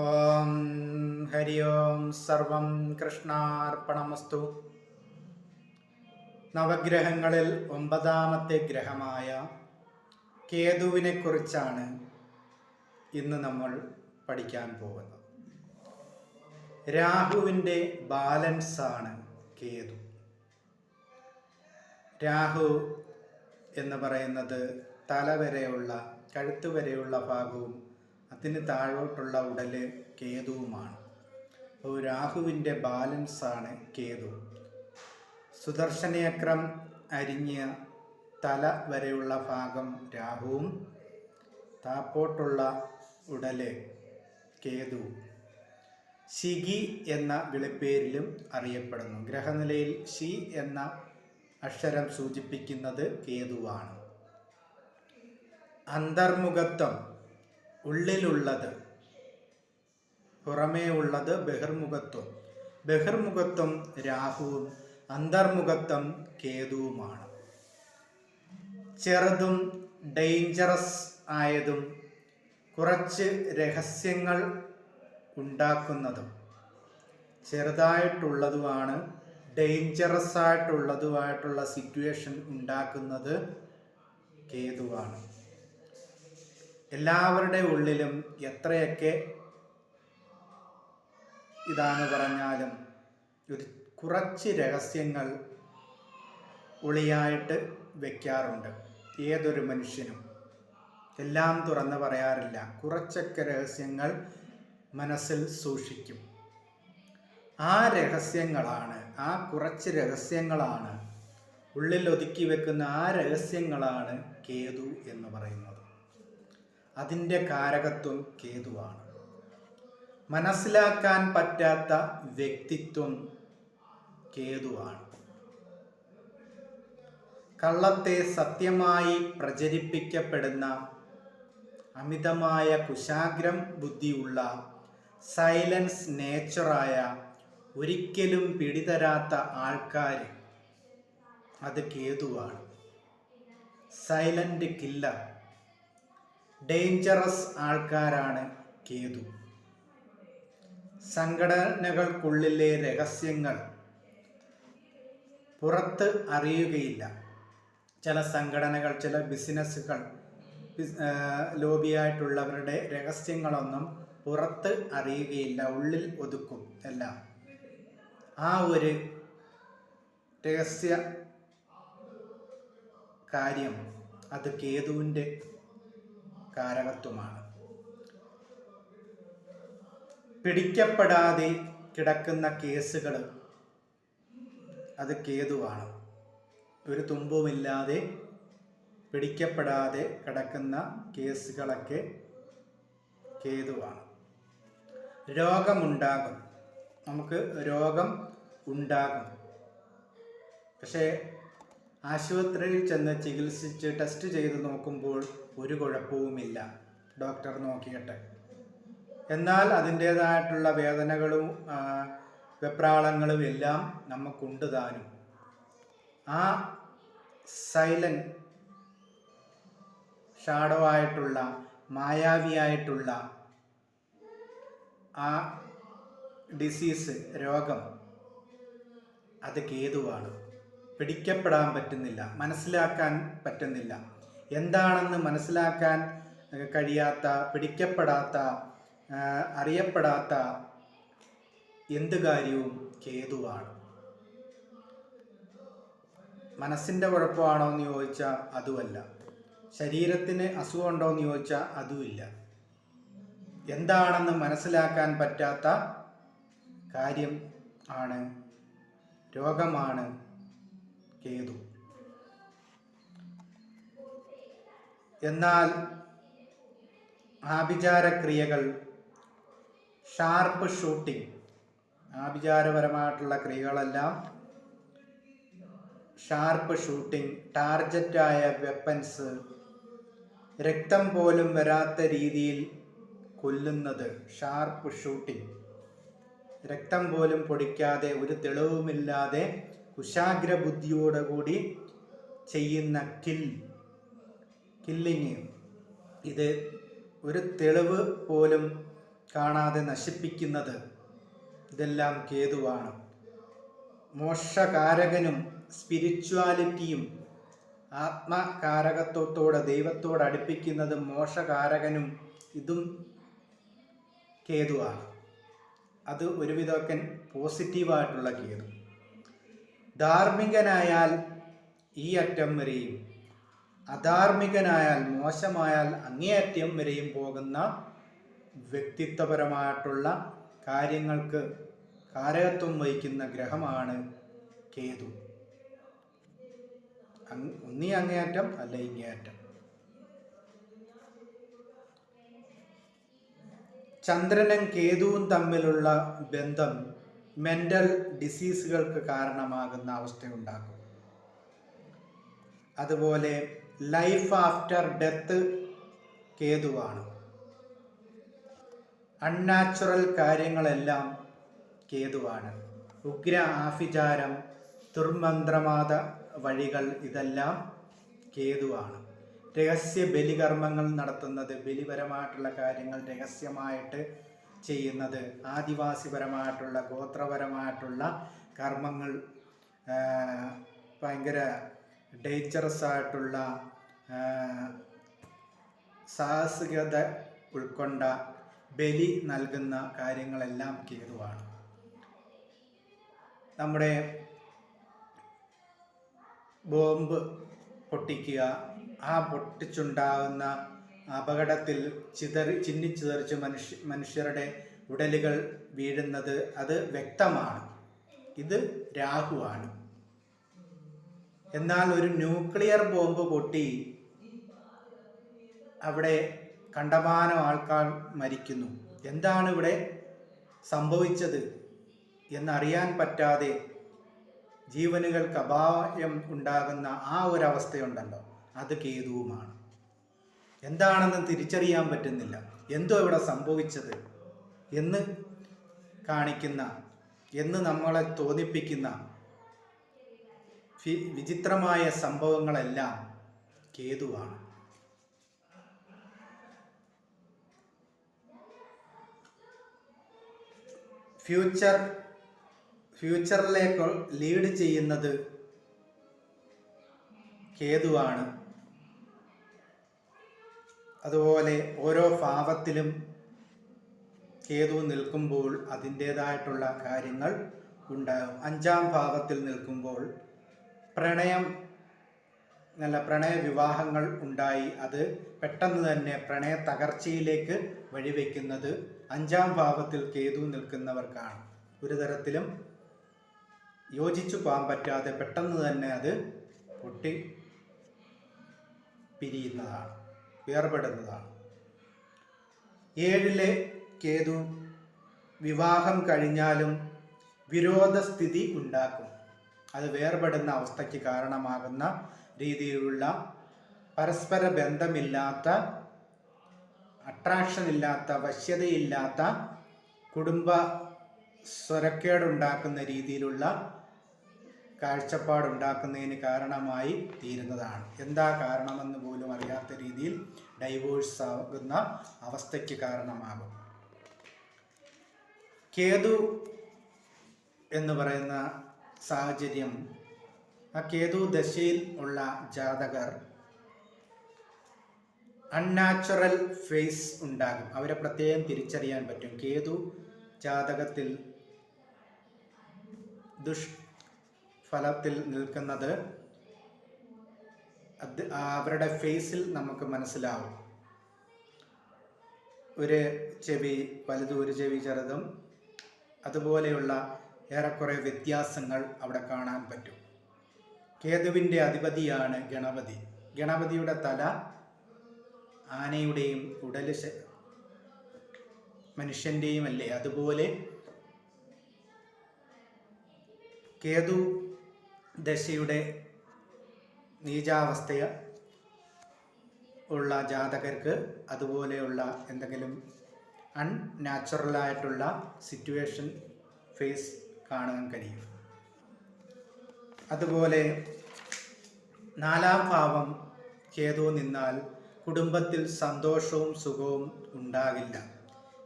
ഓം ഹരി ഓം സർവം കൃഷ്ണാർപ്പണമസ്തു. നവഗ്രഹങ്ങളിൽ 9ാമത്തെ ഗ്രഹമായ കേതുവിനെ കുറിച്ചാണ് ഇന്ന് നമ്മൾ പഠിക്കാൻ പോകുന്നത്. രാഹുവിൻ്റെ ബാലൻസാണ് കേതു. രാഹു എന്ന് പറയുന്നത് തല വരെയുള്ള കഴുത്ത് വരെയുള്ള ഭാഗവും അതിന് താഴോട്ടുള്ള ഉടല് കേതുവുമാണ്. അപ്പോൾ രാഹുവിൻ്റെ ബാലൻസാണ് കേതു. സുദർശനചക്രം അരിഞ്ഞ തല വരെയുള്ള ഭാഗം രാഹുവും താപ്പോട്ടുള്ള ഉടല് കേതുവും. ശിഖി എന്ന വിളിപ്പേരിലും അറിയപ്പെടുന്നു. ഗ്രഹനിലയിൽ ശി എന്ന അക്ഷരം സൂചിപ്പിക്കുന്നത് കേതുവാണ്. അന്തർമുഖത്വം, ഉള്ളിലുള്ളത്, പുറമേ ഉള്ളത് ബഹിർമുഖത്വം. ബഹിർമുഖത്വം രാഹുവും അന്തർമുഖത്വം കേതുവുമാണ്. ചെറുതും ഡേഞ്ചറസ് ആയതും കുറച്ച് രഹസ്യങ്ങൾ ഉണ്ടാക്കുന്നതും, ചെറുതായിട്ടുള്ളതുമാണ് ഡേഞ്ചറസ് ആയിട്ടുള്ളതുമായിട്ടുള്ള സിറ്റുവേഷൻ ഉണ്ടാക്കുന്നത് കേതുവാണ്. എല്ലാവരുടെ ഉള്ളിലും എത്രയൊക്കെ ഇതാണ് പറഞ്ഞാലും കുറച്ച് രഹസ്യങ്ങൾ ഒളിയായിട്ട് വയ്ക്കാറുണ്ട്. ഏതൊരു മനുഷ്യനും എല്ലാം തുറന്ന് പറയാറില്ല. കുറച്ചൊക്കെ രഹസ്യങ്ങൾ മനസ്സിൽ സൂക്ഷിക്കും. ആ രഹസ്യങ്ങളാണ്, ആ കുറച്ച് രഹസ്യങ്ങളാണ്, ഉള്ളിൽ ഒതുക്കി വെക്കുന്ന ആ രഹസ്യങ്ങളാണ് കേതു എന്ന് പറയുന്നത്. അതിൻ്റെ കാരകത്വം കേതുവാണ്. മനസ്സിലാക്കാൻ പറ്റാത്ത വ്യക്തിത്വം കേതുവാണ്. കള്ളത്തെ സത്യമായി പ്രചരിപ്പിക്കപ്പെടുന്ന അമിതമായ കുശാഗ്രം ബുദ്ധിയുള്ള സൈലൻസ് നേച്ചറായ, ഒരിക്കലും പിടിതരാത്ത ആൾക്കാർ, അത് കേതുവാണ്. സൈലന്റ് കില്ലർ, ഡേഞ്ചറസ് ആൾക്കാരാണ് കേതു. സംഘടനകൾക്കുള്ളിലെ രഹസ്യങ്ങൾ പുറത്ത് അറിയുകയില്ല. ചില സംഘടനകൾ, ചില ബിസിനസ്സുകൾ, ലോബിയായിട്ടുള്ളവരുടെ രഹസ്യങ്ങളൊന്നും പുറത്ത് അറിയുകയില്ല, ഉള്ളിൽ ഒതുക്കും എല്ലാം. ആ ഒരു രഹസ്യ കാര്യം അത് കേതുവിൻ്റെ കാരകത്വമാണ്. പിടിക്കപ്പെടാതെ കിടക്കുന്ന കേസുകൾ അത് കേതുവാണ്. ഒരു തുമ്പുമില്ലാതെ പിടിക്കപ്പെടാതെ കിടക്കുന്ന കേസുകളൊക്കെ കേതുവാണ്. രോഗമുണ്ടാകും, നമുക്ക് രോഗം ഉണ്ടാകും. പക്ഷേ ആശുപത്രിയിൽ ചെന്ന് ചികിത്സിച്ച് ടെസ്റ്റ് ചെയ്ത് നോക്കുമ്പോൾ ഒരു കുഴപ്പവുമില്ല, ഡോക്ടർ നോക്കിയിട്ട്. എന്നാൽ അതിൻ്റേതായിട്ടുള്ള വേദനകളും വെപ്രാളങ്ങളും എല്ലാം നമുക്കുണ്ട് താനും. ആ സൈലന്റ് ഷാഡോ ആയിട്ടുള്ള, മായാവിയായിട്ടുള്ള ആ ഡിസീസ്, രോഗം, അത് കേതുവാണ്. പിടിക്കപ്പെടാൻ പറ്റുന്നില്ല, മനസ്സിലാക്കാൻ പറ്റുന്നില്ല. എന്താണെന്ന് മനസ്സിലാക്കാൻ കഴിയാത്ത, പിടിക്കപ്പെടാത്ത, അറിയപ്പെടാത്ത എന്ത് കാര്യവും കേതുവാണ്. മനസ്സിൻ്റെ കുഴപ്പമാണോ എന്ന് ചോദിച്ചാൽ അതുമല്ല. ശരീരത്തിന് അസുഖമുണ്ടോ എന്ന് ചോദിച്ചാൽ അതുമില്ല. എന്താണെന്ന് മനസ്സിലാക്കാൻ പറ്റാത്ത കാര്യം ആണ്, രോഗമാണ് കേതു. എന്നാൽ ആഭിചാരക്രിയകൾ, ഷാർപ്പ് ഷൂട്ടിംഗ്, ആഭിചാരപരമായിട്ടുള്ള ക്രിയകളെല്ലാം ഷാർപ്പ് ഷൂട്ടിംഗ്, ടാർജറ്റായ വെപ്പൻസ്, രക്തം പോലും വരാത്ത രീതിയിൽ കൊല്ലുന്നത് ഷാർപ്പ് ഷൂട്ടിംഗ്. രക്തം പോലും പൊടിക്കാതെ, ഒരു തെളിവുമില്ലാതെ കുശാഗ്രബുദ്ധിയോടുകൂടി ചെയ്യുന്ന കില്ലിങ്, ഇത് ഒരു തെളിവ് പോലും കാണാതെ നശിപ്പിക്കുന്നത് ഇതെല്ലാം കേതുവാണ്. മോക്ഷകാരകനും സ്പിരിച്വാലിറ്റിയും ആത്മകാരകത്വത്തോടെ ദൈവത്തോട് അടുപ്പിക്കുന്നത് മോക്ഷകാരകനും ഇതും കേതുവാണ്. അത് ഒരുവിധമൊക്കെ പോസിറ്റീവായിട്ടുള്ള കേതു. ധാർമ്മികനായാൽ ഈ അറ്റം വരെയും അധാർമികനായാൽ മോശമായാൽ അങ്ങേയറ്റം വരെയും പോകുന്ന വ്യക്തിത്വപരമായിട്ടുള്ള കാര്യങ്ങൾക്ക് കാരകത്വം വഹിക്കുന്ന ഗ്രഹമാണ് കേതു. ഒന്നീ അങ്ങേയറ്റം അല്ല ഇങ്ങേയറ്റം. ചന്ദ്രനും കേതുവും തമ്മിലുള്ള ബന്ധം മെൻ്റൽ ഡിസീസുകൾക്ക് കാരണമാകുന്ന അവസ്ഥയുണ്ടാക്കും. അതുപോലെ ലൈഫ് ആഫ്റ്റർ ഡെത്ത് കേതുവാണ്. അൺനാച്ചുറൽ കാര്യങ്ങളെല്ലാം കേതുവാണ്. ഉഗ്ര ആഭിചാരം, ദുർമന്ത്രവാദ വഴികൾ ഇതെല്ലാം കേതുവാണ്. രഹസ്യ ബലികർമ്മങ്ങൾ നടത്തുന്നത്, ബലിപരമായിട്ടുള്ള കാര്യങ്ങൾ രഹസ്യമായിട്ട് ചെയ്യുന്നത്, ആദിവാസിപരമായിട്ടുള്ള ഗോത്രപരമായിട്ടുള്ള കർമ്മങ്ങൾ, ഭയങ്കര ഡേഞ്ചറസ് ആയിട്ടുള്ള സാഹസികത ഉൾക്കൊണ്ട ബലി നൽകുന്ന കാര്യങ്ങളെല്ലാം കേതുവാണ്. നമ്മുടെ ബോംബ് പൊട്ടിക്കുക, ആ പൊട്ടിച്ചുണ്ടാകുന്ന അപകടത്തിൽ ചിന്നിച്ചിതറിച്ച് മനുഷ്യരുടെ ഉടലുകൾ വീഴുന്നത് അത് വ്യക്തമാണ്. ഇത് രാഹുവാണ്. എന്നാൽ ഒരു ന്യൂക്ലിയർ ബോംബ് പൊട്ടി അവിടെ കണ്ടമാനം ആൾക്കാർ മരിക്കുന്നു. എന്താണ് ഇവിടെ സംഭവിച്ചത് എന്നറിയാൻ പറ്റാതെ ജീവനുകൾക്ക് അപായം ഉണ്ടാകുന്ന ആ ഒരവസ്ഥയുണ്ടല്ലോ, അത് കേതുവുമാണ്. എന്താണെന്ന് തിരിച്ചറിയാൻ പറ്റുന്നില്ല, എന്തോ ഇവിടെ സംഭവിച്ചത് എന്ന് കാണിക്കുന്ന, എന്ന് നമ്മളെ തോന്നിപ്പിക്കുന്ന വിചിത്രമായ സംഭവങ്ങളെല്ലാം കേതുവാണ്. ഫ്യൂച്ചറിലേക്ക് ലീഡ് ചെയ്യുന്നത് കേതുവാണ്. അതുപോലെ ഓരോ ഭാവത്തിലും കേതു നിൽക്കുമ്പോൾ അതിൻ്റേതായിട്ടുള്ള കാര്യങ്ങൾ ഉണ്ടാകും. 5-ാം ഭാവത്തിൽ നിൽക്കുമ്പോൾ പ്രണയ വിവാഹങ്ങൾ ഉണ്ടായി അത് പെട്ടെന്ന് തന്നെ പ്രണയ തകർച്ചയിലേക്ക് വഴിവെക്കുന്നത് 5-ാം ഭാവത്തിൽ കേതു നിൽക്കുന്നവർക്കാണ്. ഒരു തരത്തിലും യോജിച്ചു പോകാൻ പറ്റാതെ പെട്ടെന്ന് തന്നെ അത് പൊട്ടി പിരിയുന്നതാണ്, വേർപെടുന്നതാണ്. 7-ലെ കേതു വിവാഹം കഴിഞ്ഞാലും വിരോധസ്ഥിതി ഉണ്ടാക്കും. അത് വേർപെടുന്ന അവസ്ഥയ്ക്ക് കാരണമാകുന്ന രീതിയിലുള്ള പരസ്പര ബന്ധമില്ലാത്ത, അട്രാക്ഷൻ ഇല്ലാത്ത, വശ്യതയില്ലാത്ത, കുടുംബ സ്വരക്കേടുണ്ടാക്കുന്ന രീതിയിലുള്ള കാഴ്ചപ്പാടുണ്ടാക്കുന്നതിന് കാരണമായി തീരുന്നതാണ്. എന്താ കാരണമെന്ന് പോലും അറിയാത്ത രീതിയിൽ ഡൈവോഴ്സ് ആകുന്ന അവസ്ഥയ്ക്ക് കാരണമാകും. കേതു എന്ന് പറയുന്ന സാഹചര്യം, ആ കേതു ദശയിൽ ഉള്ള ജാതകർ അൺനാച്ചുറൽ ഫേസ് ഉണ്ടാകും. അവരെ പ്രത്യേകം തിരിച്ചറിയാൻ പറ്റും. കേതു ജാതകത്തിൽ ദുഷ്ഫലത്തിൽ നിൽക്കുന്നത് അവരുടെ ഫേസിൽ നമുക്ക് മനസ്സിലാവും. ഒരു ചെവി വലുതും ഒരു ചെവി ചെറുതും, അതുപോലെയുള്ള ഏറെക്കുറെ വ്യത്യാസങ്ങൾ അവിടെ കാണാൻ പറ്റും. കേതുവിൻ്റെ അധിപതിയാണ് ഗണപതി. ഗണപതിയുടെ തല ആനയുടെയും ഉടല് മനുഷ്യൻ്റെയും അല്ലേ, അതുപോലെ കേതു ദശയുടെ നീചാവസ്ഥ ഉള്ള ജാതകർക്ക് അതുപോലെയുള്ള എന്തെങ്കിലും അൺനാച്ചുറലായിട്ടുള്ള സിറ്റുവേഷൻ ഫേസ് കാണാൻ കഴിയും. അതുപോലെ 4-ാം ഭാവം കേതു നിന്നാൽ കുടുംബത്തിൽ സന്തോഷവും സുഖവും ഉണ്ടാകില്ല.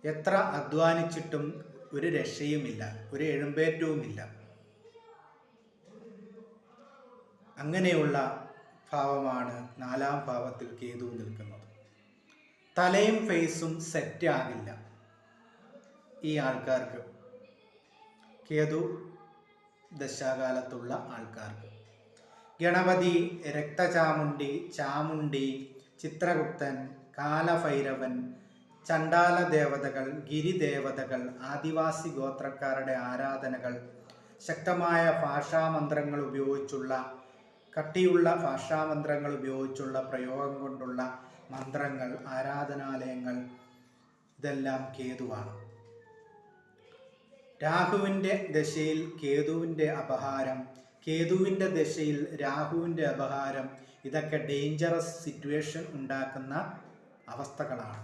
എത്ര അധ്വാനിച്ചിട്ടും ഒരു രക്ഷയുമില്ല, ഒരു എഴുമ്പേറ്റവുമില്ല. അങ്ങനെയുള്ള ഭാവമാണ് 4-ാം ഭാവത്തിൽ കേതു നിൽക്കുന്നത്. തലയും ഫേസും സെറ്റ് ആകില്ല ഈ ആൾക്കാർക്ക്, കേതു ദശാകാലത്തുള്ള ആൾക്കാർക്ക്. ഗണപതി, രക്തചാമുണ്ഡി, ചാമുണ്ഡി, ചിത്രഗുപ്തൻ, കാലഭൈരവൻ, ചണ്ഡാല ദേവതകൾ, ഗിരിദേവതകൾ, ആദിവാസി ഗോത്രക്കാരുടെ ആരാധനകൾ, ശക്തമായ ഭാഷാമന്ത്രങ്ങൾ ഉപയോഗിച്ചുള്ള, കട്ടിയുള്ള ഭാഷാമന്ത്രങ്ങൾ ഉപയോഗിച്ചുള്ള പ്രയോഗം കൊണ്ടുള്ള മന്ത്രങ്ങൾ, ആരാധനാലയങ്ങൾ, ഇതെല്ലാം കേതുവാണ്. രാഹുവിൻ്റെ ദശയിൽ കേതുവിൻ്റെ അപഹാരം, കേതുവിൻ്റെ ദശയിൽ രാഹുവിൻ്റെ അപഹാരം, ഇതൊക്കെ ഡേഞ്ചറസ് സിറ്റുവേഷൻ ഉണ്ടാക്കുന്ന അവസ്ഥകളാണ്.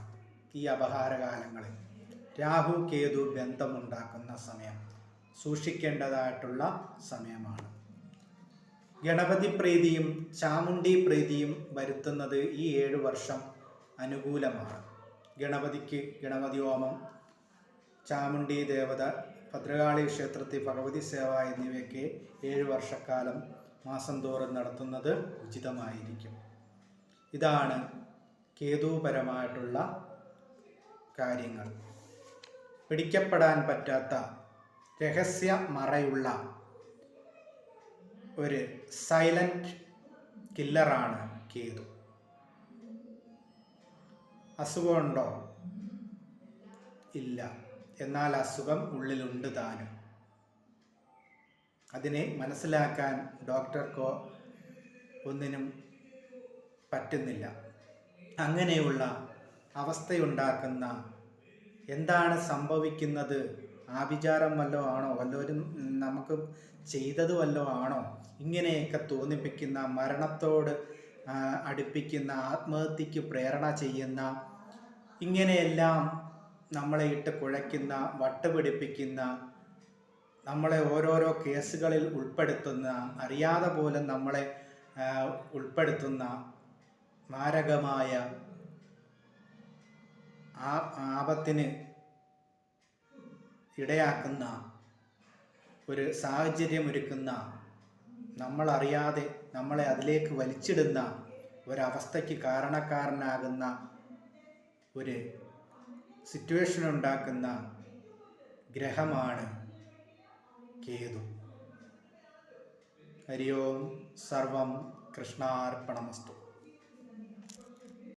ഈ അപഹാരകാലങ്ങളിൽ രാഹു കേതു ബന്ധമുണ്ടാക്കുന്ന സമയം സൂക്ഷിക്കേണ്ടതായിട്ടുള്ള സമയമാണ്. ഗണപതി പ്രീതിയും ചാമുണ്ഡി പ്രീതിയും വരുത്തുന്നത് ഈ 7 വർഷം അനുകൂലമാണ്. ഗണപതിക്ക് ഗണപതി ഹോമം, ചാമുണ്ഡി ദേവത, ഭദ്രകാളി ക്ഷേത്രത്തിൽ ഭഗവതി സേവ എന്നിവയൊക്കെ 7 വർഷക്കാലം മാസം തോറും നടത്തുന്നത് ഉചിതമായിരിക്കും. ഇതാണ് കേതുപരമായിട്ടുള്ള കാര്യങ്ങൾ. പിടിക്കപ്പെടാൻ പറ്റാത്ത രഹസ്യ മറയുള്ള ഒരു സൈലന്റ് കില്ലറാണ് കേതു. അസുഖമുണ്ടോ? ഇല്ല. എന്നാൽ അസുഖം ഉള്ളിലുണ്ട് താനും. അതിനെ മനസ്സിലാക്കാൻ ഡോക്ടർക്കോ ഒന്നിനും പറ്റുന്നില്ല. അങ്ങനെയുള്ള അവസ്ഥയുണ്ടാക്കുന്ന, എന്താണ് സംഭവിക്കുന്നത്, ആഭിചാരം വല്ലതും ആണോ, വല്ലവരും നമുക്ക് ചെയ്തത് വല്ലതും ആണോ, ഇങ്ങനെയൊക്കെ തോന്നിപ്പിക്കുന്ന, മരണത്തോട് അടുപ്പിക്കുന്ന, ആത്മഹത്യക്ക് പ്രേരണ ചെയ്യുന്ന, ഇങ്ങനെയെല്ലാം നമ്മളെ ഇട്ട് കുഴയ്ക്കുന്ന, വട്ടുപിടിപ്പിക്കുന്ന, നമ്മളെ ഓരോരോ കേസുകളിൽ ഉൾപ്പെടുത്തുന്ന, അറിയാതെ പോലും നമ്മളെ ഉൾപ്പെടുത്തുന്ന മാരകമായ ആപത്തിന് ഇടയാക്കുന്ന ഒരു സാഹചര്യമൊരുക്കുന്ന, നമ്മളറിയാതെ നമ്മളെ അതിലേക്ക് വലിച്ചിടുന്ന ഒരവസ്ഥയ്ക്ക് കാരണക്കാരനാകുന്ന ഒരു സിറ്റുവേഷൻ ഉണ്ടാക്കുന്ന ഗ്രഹമാണ് കേതു. ഹരി ഓം. സർവം കൃഷ്ണാർപ്പണമസ്തു.